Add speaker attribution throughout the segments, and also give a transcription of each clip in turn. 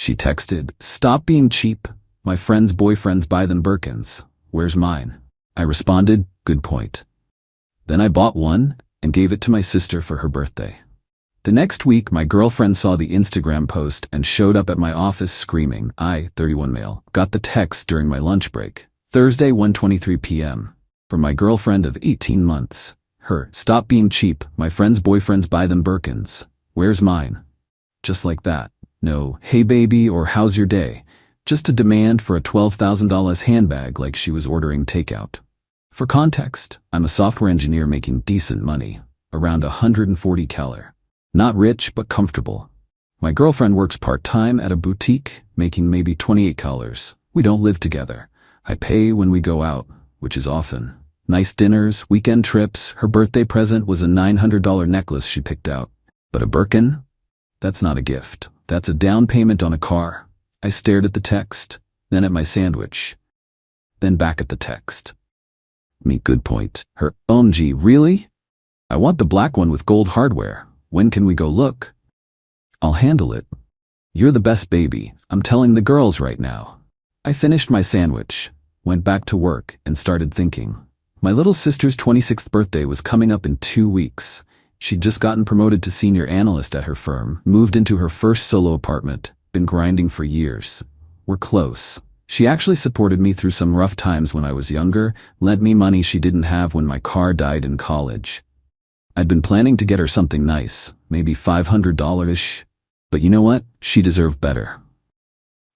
Speaker 1: She texted, "Stop being cheap. My friends' boyfriends buy them Birkins. Where's mine?" I responded, "Good point." Then I bought one and gave it to my sister for her birthday. The next week, my girlfriend saw the Instagram post and showed up at my office screaming. I, 31 male, got the text during my lunch break. Thursday, 1:23 p.m. From my girlfriend of 18 months. Her, "Stop being cheap. My friends' boyfriends buy them Birkins. Where's mine?" Just like that. No, "Hey baby" or "How's your day?" Just a demand for a $12,000 handbag like she was ordering takeout. For context, I'm a software engineer making decent money, around 140 Qley. Not rich, but comfortable. My girlfriend works part-time at a boutique, making maybe 28 Qley. We don't live together. I pay when we go out, which is often. Nice dinners, weekend trips. Her birthday present was a $900 necklace she picked out. But a Birkin? That's not a gift. That's a down payment on a car. I stared at the text, then at my sandwich, then back at the text. Me, "Good point." Her, "OMG, really? I want the black one with gold hardware. When can we go look?" "I'll handle it." "You're the best, baby. I'm telling the girls right now." I finished my sandwich, went back to work, and started thinking. My little sister's 26th birthday was coming up in 2 weeks. She'd just gotten promoted to senior analyst at her firm, moved into her first solo apartment, been grinding for years. We're close. She actually supported me through some rough times when I was younger, lent me money she didn't have when my car died in college. I'd been planning to get her something nice, maybe $500-ish. But you know what? She deserved better.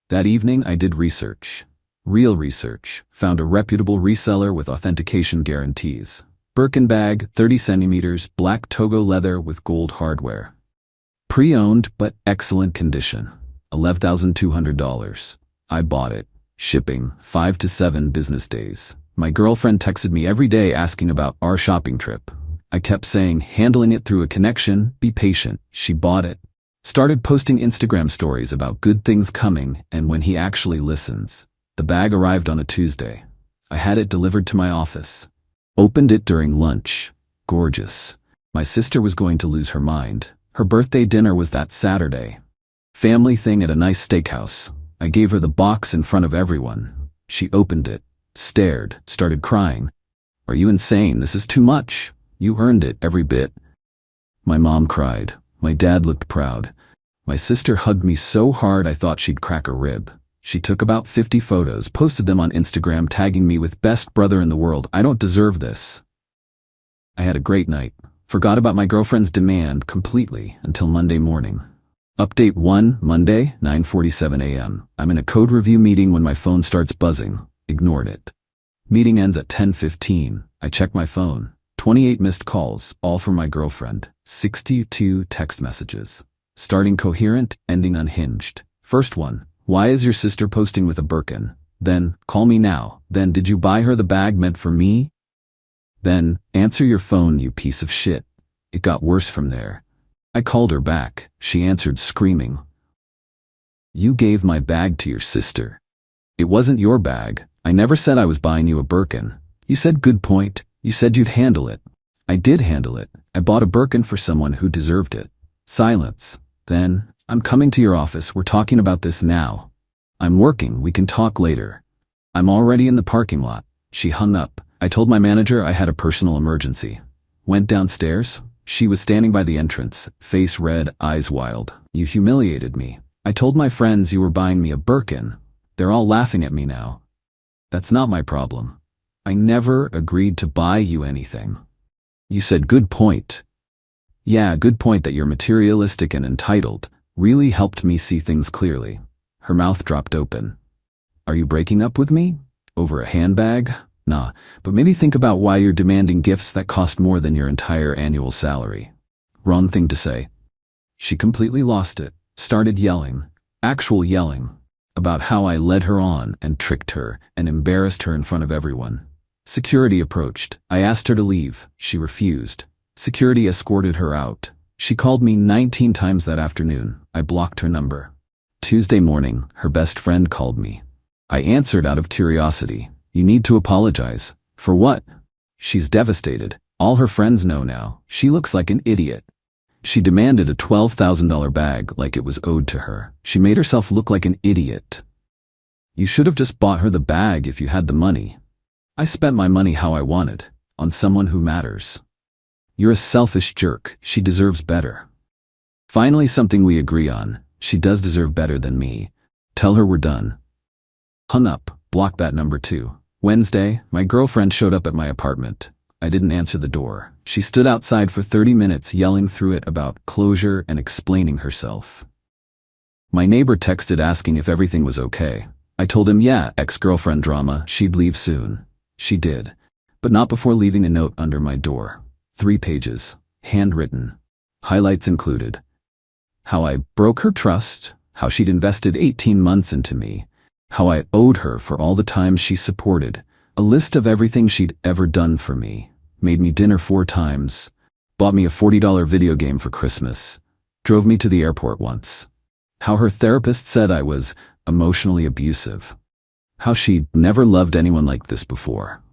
Speaker 1: That evening I did research. Real research. Found a reputable reseller with authentication guarantees. Birkin bag, 30 centimeters, black Togo leather with gold hardware. Pre-owned, but excellent condition. $11,200. I bought it. Shipping, 5 to 7 business days. My girlfriend texted me every day asking about our shopping trip. I kept saying, handling it through a connection, be patient. She bought it. Started posting Instagram stories about good things coming and when he actually listens. The bag arrived on a Tuesday. I had it delivered to my office. Opened it during lunch. Gorgeous. My sister was going to lose her mind. Her birthday dinner was that Saturday. Family thing at a nice steakhouse. I gave her the box in front of everyone. She opened it, stared, started crying. "Are you insane? This is too much. You earned it, every bit." My mom cried. My dad looked proud. My sister hugged me so hard I thought she'd crack a rib. She took about 50 photos, posted them on Instagram, tagging me with "Best brother in the world. I don't deserve this." I had a great night. Forgot about my girlfriend's demand completely until Monday morning. Update 1, Monday, 9:47 a.m. I'm in a code review meeting when my phone starts buzzing. Ignored it. Meeting ends at 10:15. I check my phone. 28 missed calls, all from my girlfriend. 62 text messages. Starting coherent, ending unhinged. First one, "Why is your sister posting with a Birkin?" Then, "Call me now." Then, "Did you buy her the bag meant for me?" Then, "Answer your phone, you piece of shit." It got worse from there. I called her back. She answered screaming. "You gave my bag to your sister. It wasn't your bag. I never said I was buying you a Birkin. You said good point. You said you'd handle it. I did handle it. I bought a Birkin for someone who deserved it." Silence. Then, "I'm coming to your office. We're talking about this now." "I'm working. We can talk later." "I'm already in the parking lot." She hung up. I told my manager I had a personal emergency. Went downstairs. She was standing by the entrance, face red, eyes wild. "You humiliated me. I told my friends you were buying me a Birkin. They're all laughing at me now." "That's not my problem. I never agreed to buy you anything." "You said good point." "Yeah, good point that you're materialistic and entitled. Really helped me see things clearly." Her mouth dropped open. "Are you breaking up with me? Over a handbag? Nah, but maybe think about why you're demanding gifts that cost more than your entire annual salary." Wrong thing to say. She completely lost it, started yelling, actual yelling, about how I led her on and tricked her and embarrassed her in front of everyone. Security approached. I asked her to leave. She refused. Security escorted her out. She called me 19 times that afternoon. I blocked her number. Tuesday morning, her best friend called me. I answered out of curiosity. "You need to apologize." "For what?" She's devastated. All her friends know now. She looks like an idiot. She demanded a $12,000 bag like it was owed to her. She made herself look like an idiot. You should have just bought her the bag if you had the money. I spent my money how I wanted, on someone who matters. You're a selfish jerk. She deserves better. Finally, something we agree on. She does deserve better than me. Tell her we're done. Hung up. Block that number 2. Wednesday, my girlfriend showed up at my apartment. I didn't answer the door. She stood outside for 30 minutes yelling through it about closure and explaining herself. My neighbor texted asking if everything was okay. I told him, yeah, ex-girlfriend drama, she'd leave soon. She did, but not before leaving a note under my door. 3 pages, handwritten. Highlights included how I broke her trust, how she'd invested 18 months into me, how I owed her for all the time she supported, a list of everything she'd ever done for me, made me dinner 4 times, bought me a $40 video game for Christmas, drove me to the airport once, how her therapist said I was emotionally abusive, how she'd never loved anyone like this before.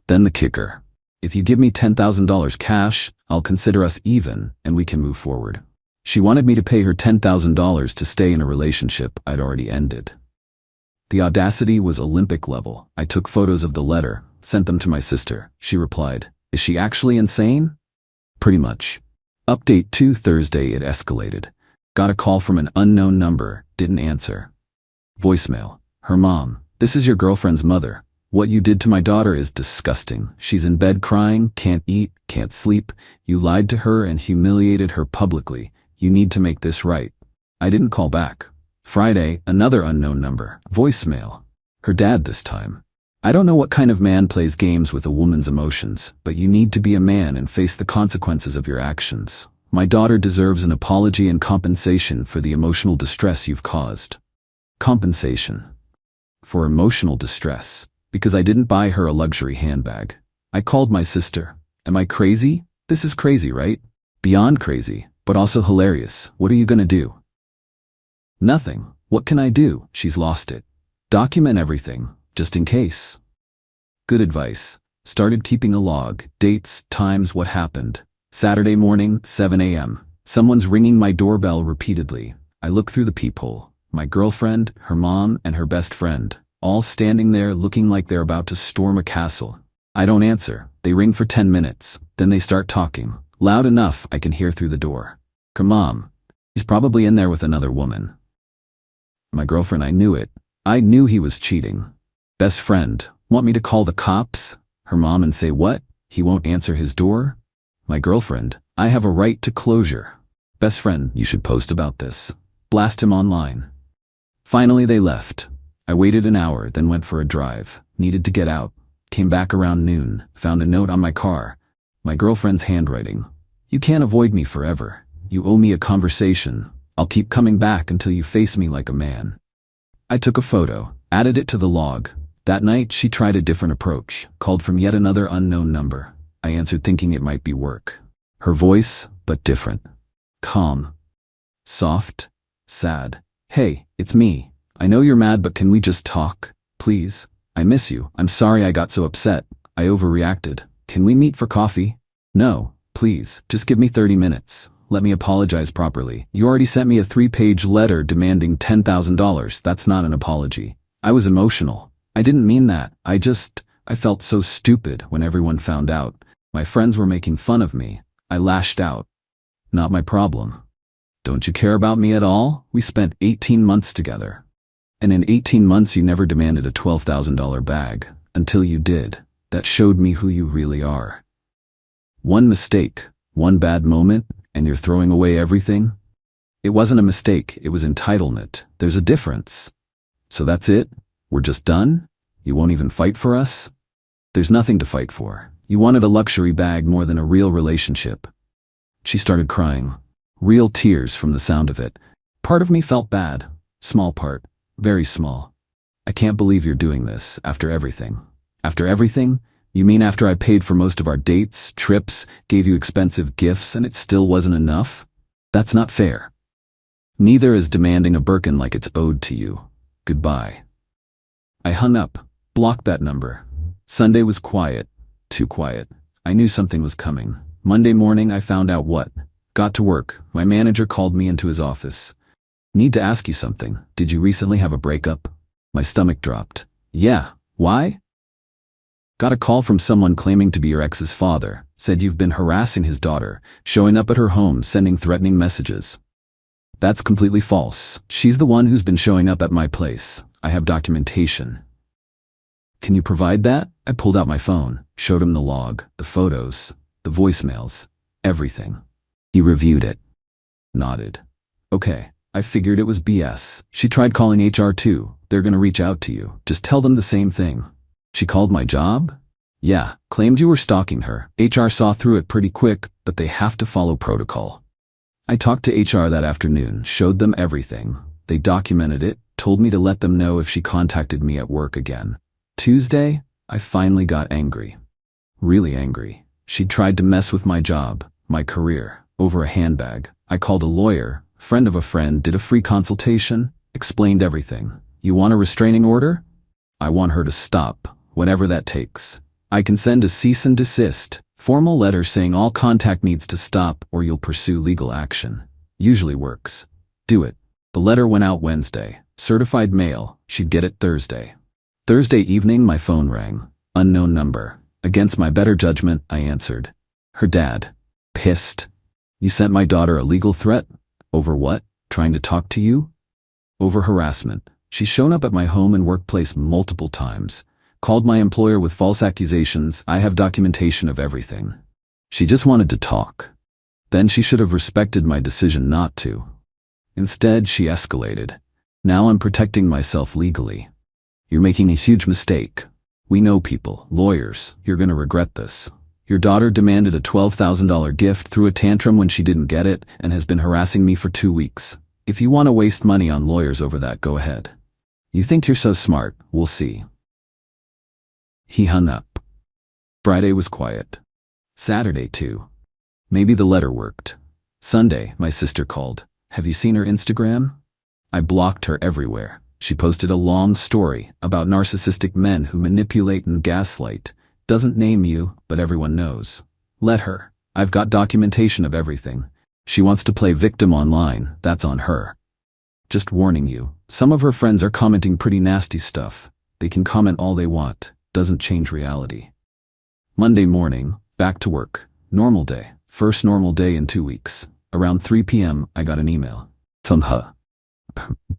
Speaker 1: Then the kicker. If you give me $10,000 cash, I'll consider us even and we can move forward. She wanted me to pay her $10,000 to stay in a relationship I'd already ended. The audacity was Olympic level. I took photos of the letter, sent them to my sister. She replied, "Is she actually insane?" Pretty much. Update 2 Thursday it escalated. Got a call from an unknown number, didn't answer. Voicemail. Her mom, "This is your girlfriend's mother. What you did to my daughter is disgusting. She's in bed crying, can't eat, can't sleep. You lied to her and humiliated her publicly. You need to make this right." I didn't call back. Friday, another unknown number. Voicemail. Her dad this time. "I don't know what kind of man plays games with a woman's emotions, but you need to be a man and face the consequences of your actions. My daughter deserves an apology and compensation for the emotional distress you've caused." Compensation. For emotional distress. Because I didn't buy her a luxury handbag. I called my sister. Am I crazy? This is crazy, right? Beyond crazy, but also hilarious. What are you gonna do? Nothing. What can I do? She's lost it. Document everything, just in case. Good advice. Started keeping a log, dates, times, what happened. Saturday morning, 7 a.m. Someone's ringing my doorbell repeatedly. I look through the peephole. My girlfriend, her mom, and her best friend, all standing there looking like they're about to storm a castle. I don't answer. They ring for 10 minutes. Then they start talking. Loud enough I can hear through the door. Her mom. He's probably in there with another woman. My girlfriend, I knew it. I knew he was cheating. Best friend. Want me to call the cops? Her mom and say what? He won't answer his door? My girlfriend. I have a right to closure. Best friend. You should post about this. Blast him online. Finally they left. I waited an hour, then went for a drive. Needed to get out. Came back around noon. Found a note on my car. My girlfriend's handwriting. "You can't avoid me forever. You owe me a conversation. I'll keep coming back until you face me like a man." I took a photo, added it to the log. That night she tried a different approach. Called from yet another unknown number. I answered thinking it might be work. Her voice, but different. Calm. Soft. Sad. "Hey, it's me. I know you're mad, but can we just talk? Please? I miss you. I'm sorry I got so upset. I overreacted. Can we meet for coffee? No, please. Just give me 30 minutes. Let me apologize properly. You already sent me a 3-page letter demanding $10,000. That's not an apology. I was emotional. I didn't mean that. I felt so stupid when everyone found out. My friends were making fun of me. I lashed out. Not my problem. Don't you care about me at all? We spent 18 months together. And in 18 months you never demanded a $12,000 bag. Until you did. That showed me who you really are. One mistake, one bad moment, and you're throwing away everything? It wasn't a mistake, it was entitlement. There's a difference. So that's it? We're just done? You won't even fight for us? There's nothing to fight for. You wanted a luxury bag more than a real relationship. She started crying. Real tears from the sound of it. Part of me felt bad. Small part. Very small. I can't believe you're doing this, after everything. After everything? You mean after I paid for most of our dates, trips, gave you expensive gifts, and it still wasn't enough? That's not fair. Neither is demanding a Birkin like it's owed to you. Goodbye. I hung up, blocked that number. Sunday was quiet. Too quiet. I knew something was coming. Monday morning I found out what. Got to work. My manager called me into his office. Need to ask you something. Did you recently have a breakup? My stomach dropped. Yeah. Why? Got a call from someone claiming to be your ex's father. Said you've been harassing his daughter, showing up at her home, sending threatening messages. That's completely false. She's the one who's been showing up at my place. I have documentation. Can you provide that? I pulled out my phone, showed him the log, the photos, the voicemails, everything. He reviewed it. Nodded. Okay, I figured it was BS. She tried calling HR too. They're gonna reach out to you. Just tell them the same thing. She called my job? Yeah, claimed you were stalking her. HR saw through it pretty quick, but they have to follow protocol. I talked to HR that afternoon, showed them everything. They documented it, told me to let them know if she contacted me at work again. Tuesday, I finally got angry. Really angry. She tried to mess with my job, my career, over a handbag. I called a lawyer, friend of a friend, did a free consultation, explained everything. You want a restraining order? I want her to stop, whatever that takes. I can send a cease and desist, formal letter saying all contact needs to stop or you'll pursue legal action. Usually works. Do it. The letter went out Wednesday. Certified mail. She'd get it Thursday. Thursday evening, my phone rang. Unknown number. Against my better judgment, I answered. Her dad. Pissed. You sent my daughter a legal threat? Over what? Trying to talk to you? Over harassment. She's shown up at my home and workplace multiple times. Called my employer with false accusations. I have documentation of everything. She just wanted to talk. Then she should have respected my decision not to. Instead, she escalated. Now I'm protecting myself legally. You're making a huge mistake. We know people, lawyers. You're gonna regret this. Your daughter demanded a $12,000 gift, threw a tantrum when she didn't get it, and has been harassing me for 2 weeks. If you want to waste money on lawyers over that, go ahead. You think you're so smart, we'll see. He hung up. Friday was quiet. Saturday too. Maybe the letter worked. Sunday, my sister called. Have you seen her Instagram? I blocked her everywhere. She posted a long story about narcissistic men who manipulate and gaslight. Doesn't name you, but everyone knows. Let her. I've got documentation of everything. She wants to play victim online. That's on her. Just warning you, some of her friends are commenting pretty nasty stuff. They can comment all they want. Doesn't change reality. Monday morning, back to work. Normal day. First normal day in 2 weeks. Around 3 p.m., I got an email. From her.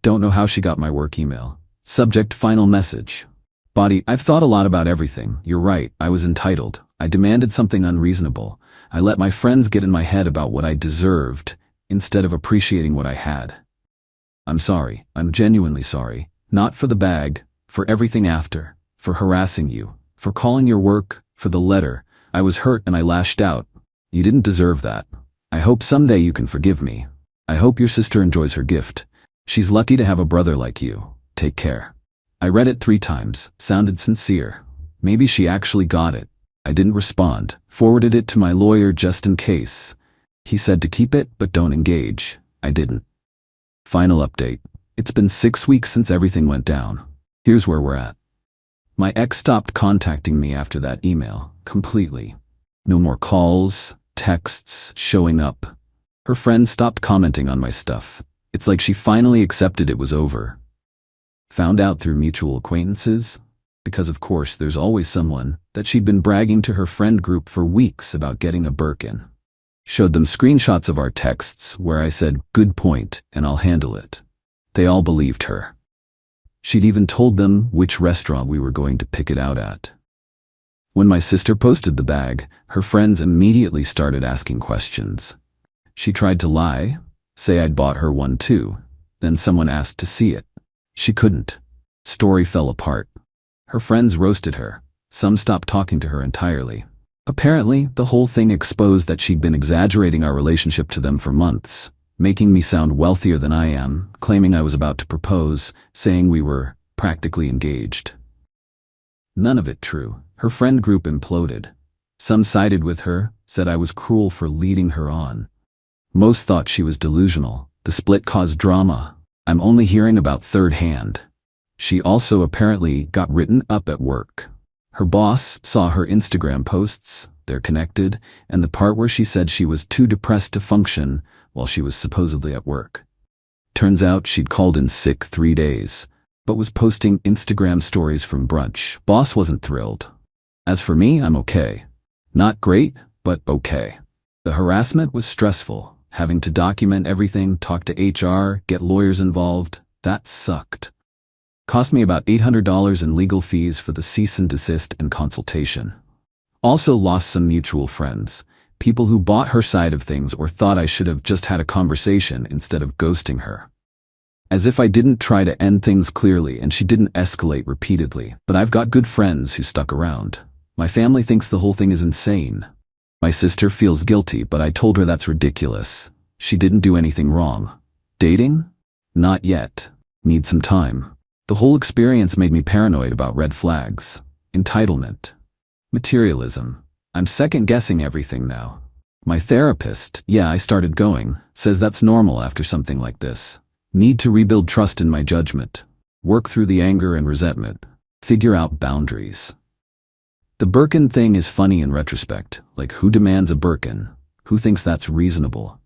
Speaker 1: Don't know how she got my work email. Subject: final message. Body: I've thought a lot about everything. You're right, I was entitled. I demanded something unreasonable. I let my friends get in my head about what I deserved, instead of appreciating what I had. I'm sorry. I'm genuinely sorry. Not for the bag, for everything after, for harassing you, for calling your work, for the letter. I was hurt and I lashed out. You didn't deserve that. I hope someday you can forgive me. I hope your sister enjoys her gift. She's lucky to have a brother like you. Take care. I read it 3 times, sounded sincere. Maybe she actually got it. I didn't respond, forwarded it to my lawyer just in case. He said to keep it, but don't engage. I didn't. Final update. It's been 6 weeks since everything went down. Here's where we're at. My ex stopped contacting me after that email, completely. No more calls, texts, showing up. Her friends stopped commenting on my stuff. It's like she finally accepted it was over. Found out through mutual acquaintances, because of course there's always someone, that she'd been bragging to her friend group for weeks about getting a Birkin. Showed them screenshots of our texts where I said, "Good point, and I'll handle it." They all believed her. She'd even told them which restaurant we were going to pick it out at. When my sister posted the bag, her friends immediately started asking questions. She tried to lie, say I'd bought her one too. Then someone asked to see it. She couldn't. Story fell apart. Her friends roasted her. Some stopped talking to her entirely. Apparently, the whole thing exposed that she'd been exaggerating our relationship to them for months, making me sound wealthier than I am, claiming I was about to propose, saying we were practically engaged. None of it true. Her friend group imploded. Some sided with her, said I was cruel for leading her on. Most thought she was delusional. The split caused drama. I'm only hearing about third hand. She also apparently got written up at work. Her boss saw her Instagram posts, they're connected, and the part where she said she was too depressed to function while she was supposedly at work. Turns out she'd called in sick 3 days, but was posting Instagram stories from brunch. Boss wasn't thrilled. As for me, I'm okay. Not great, but okay. The harassment was stressful. Having to document everything, talk to HR, get lawyers involved, that sucked. Cost me about $800 in legal fees for the cease and desist and consultation. Also lost some mutual friends, people who bought her side of things or thought I should have just had a conversation instead of ghosting her. As if I didn't try to end things clearly and she didn't escalate repeatedly. But I've got good friends who stuck around. My family thinks the whole thing is insane. My sister feels guilty, but I told her that's ridiculous. She didn't do anything wrong. Dating? Not yet. Need some time. The whole experience made me paranoid about red flags. Entitlement. Materialism. I'm second-guessing everything now. My therapist, I started going, says that's normal after something like this. Need to rebuild trust in my judgment. Work through the anger and resentment. Figure out boundaries. The Birkin thing is funny in retrospect, like who demands a Birkin? Who thinks that's reasonable?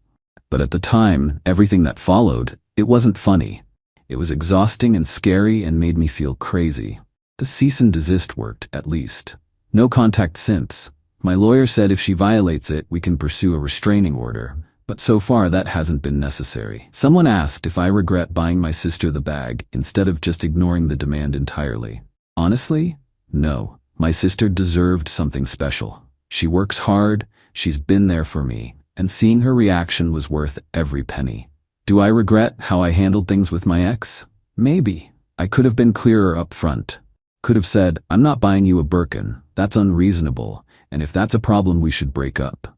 Speaker 1: But at the time, everything that followed, it wasn't funny. It was exhausting and scary and made me feel crazy. The cease and desist worked, at least. No contact since. My lawyer said if she violates it, we can pursue a restraining order, but so far that hasn't been necessary. Someone asked if I regret buying my sister the bag instead of just ignoring the demand entirely. Honestly, no. My sister deserved something special. She works hard, she's been there for me, and seeing her reaction was worth every penny. Do I regret how I handled things with my ex? Maybe. I could have been clearer up front. Could have said, I'm not buying you a Birkin, that's unreasonable, and if that's a problem we should break up.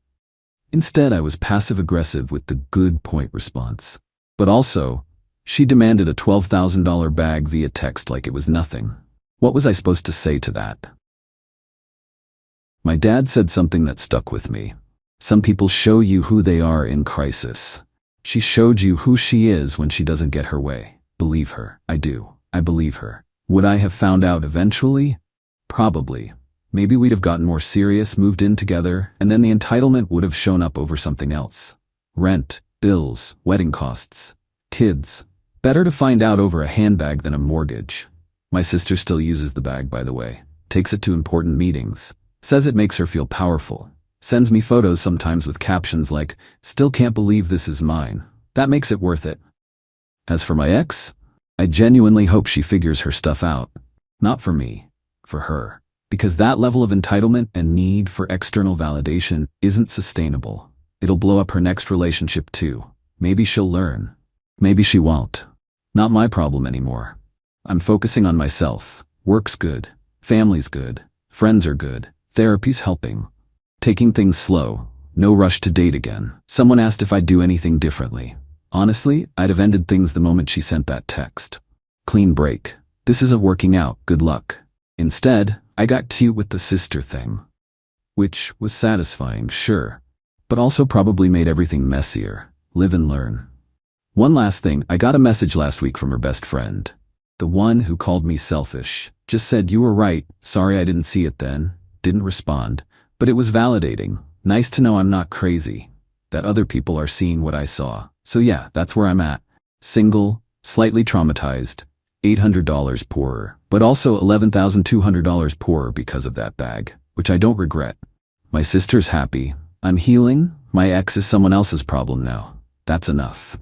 Speaker 1: Instead, I was passive-aggressive with the good point response. But also, she demanded a $12,000 bag via text like it was nothing. What was I supposed to say to that? My dad said something that stuck with me. Some people show you who they are in crisis. She showed you who she is when she doesn't get her way. Believe her. I do. I believe her. Would I have found out eventually? Probably. Maybe we'd have gotten more serious, moved in together, and then the entitlement would have shown up over something else. Rent, bills, wedding costs, kids. Better to find out over a handbag than a mortgage. My sister still uses the bag, by the way. Takes it to important meetings. Says it makes her feel powerful. Sends me photos sometimes with captions like, "Still can't believe this is mine." That makes it worth it. As for my ex, I genuinely hope she figures her stuff out. Not for me, for her. Because that level of entitlement and need for external validation isn't sustainable. It'll blow up her next relationship too. Maybe she'll learn. Maybe she won't. Not my problem anymore. I'm focusing on myself. Work's good. Family's good. Friends are good. Therapy's helping. Taking things slow. No rush to date again. Someone asked if I'd do anything differently. Honestly, I'd have ended things the moment she sent that text. Clean break. This isn't working out. Good luck. Instead, I got cute with the sister thing. Which was satisfying, sure. But also probably made everything messier. Live and learn. One last thing, I got a message last week from her best friend. The one who called me selfish. Just said, "You were right. Sorry I didn't see it then." Didn't respond. But it was validating. Nice to know I'm not crazy. That other people are seeing what I saw. So yeah, that's where I'm at. Single, slightly traumatized, $800 poorer, but also $11,200 poorer because of that bag, which I don't regret. My sister's happy. I'm healing. My ex is someone else's problem now. That's enough.